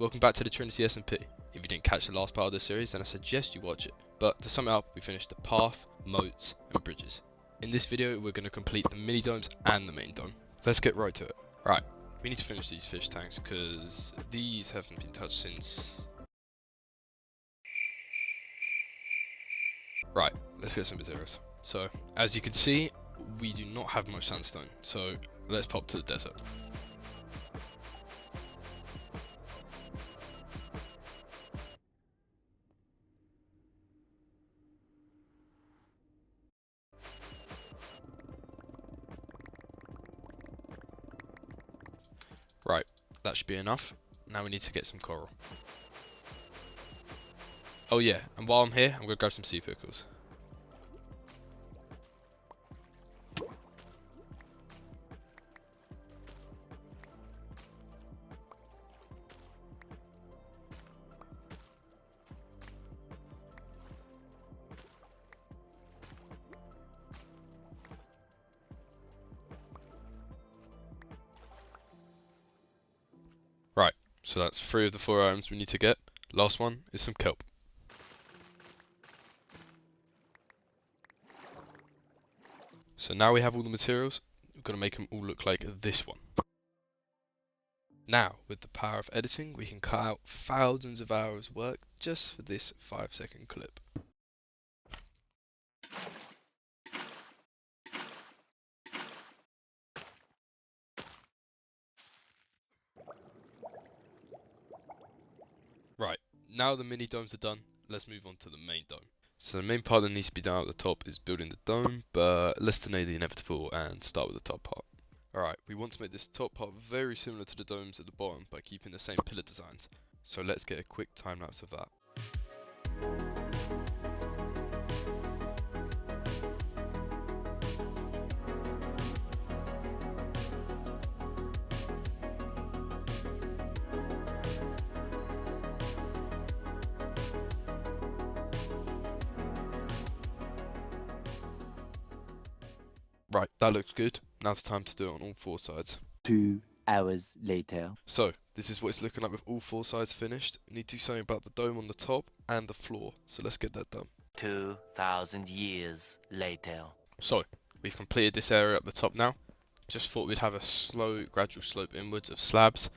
welcome back to the Trinity SMP. If you didn't catch the last part of the series, then I suggest you watch it. But to sum it up, we finished the path, moats and bridges. In this video, we're going to complete the mini domes and the main dome. Let's get right to it. Right, we need to finish these fish tanks because these haven't been touched since... Right, let's get some materials. So, as you can see, we do not have much sandstone, so let's pop to the desert. Right, that should be enough. Now we need to get some coral. Oh yeah, and while I'm here, I'm going to grab some sea pickles. Right, so that's 3 of the 4 items we need to get. Last one is some kelp. So now we have all the materials, we've got to make them all look like this one. Now, with the power of editing, we can cut out thousands of hours work just for this 5-second clip. Right, now the mini domes are done, let's move on to the main dome. So the main part that needs to be done at the top is building the dome, but let's deny the inevitable and start with the top part. Alright, we want to make this top part very similar to the domes at the bottom by keeping the same pillar designs. So let's get a quick time lapse of that. Right, that looks good. Now it's time to do it on all 4 sides. 2 hours later. So, this is what it's looking like with all 4 sides finished. We need to do something about the dome on the top and the floor, so let's get that done. 2,000 years later. So, we've completed this area up the top now. Just thought we'd have a slow, gradual slope inwards of slabs.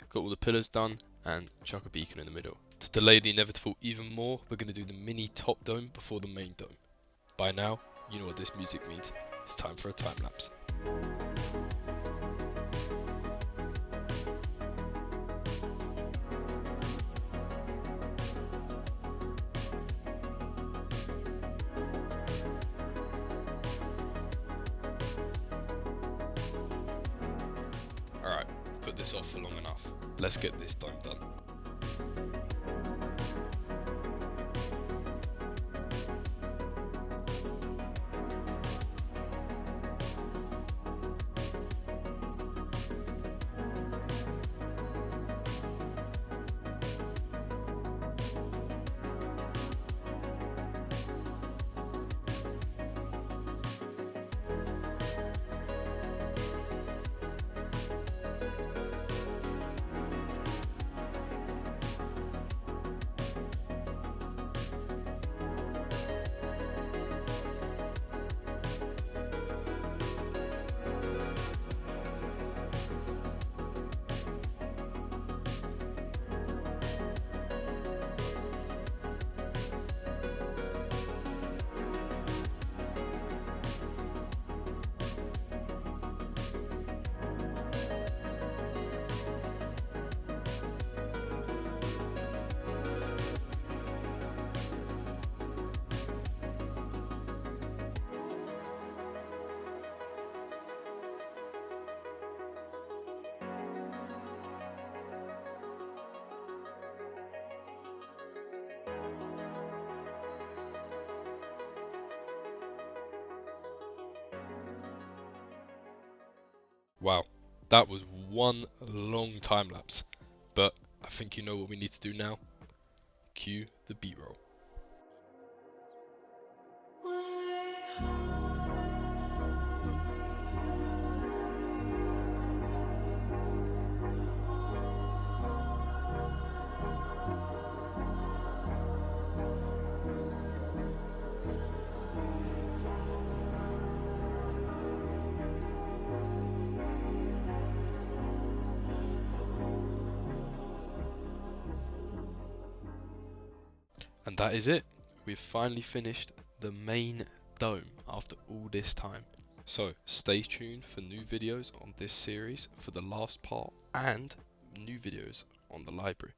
Got all the pillars done, and chuck a beacon in the middle. To delay the inevitable even more, we're going to do the mini top dome before the main dome. By now, you know what this music means. It's time for a time lapse. Alright, put this off for long enough. Let's get this dome done. Wow, that was one long time lapse, but I think you know what we need to do now. Cue the B-roll. And that is it. We've finally finished the main dome after all this time. So stay tuned for new videos on this series for the last part and new videos on the library.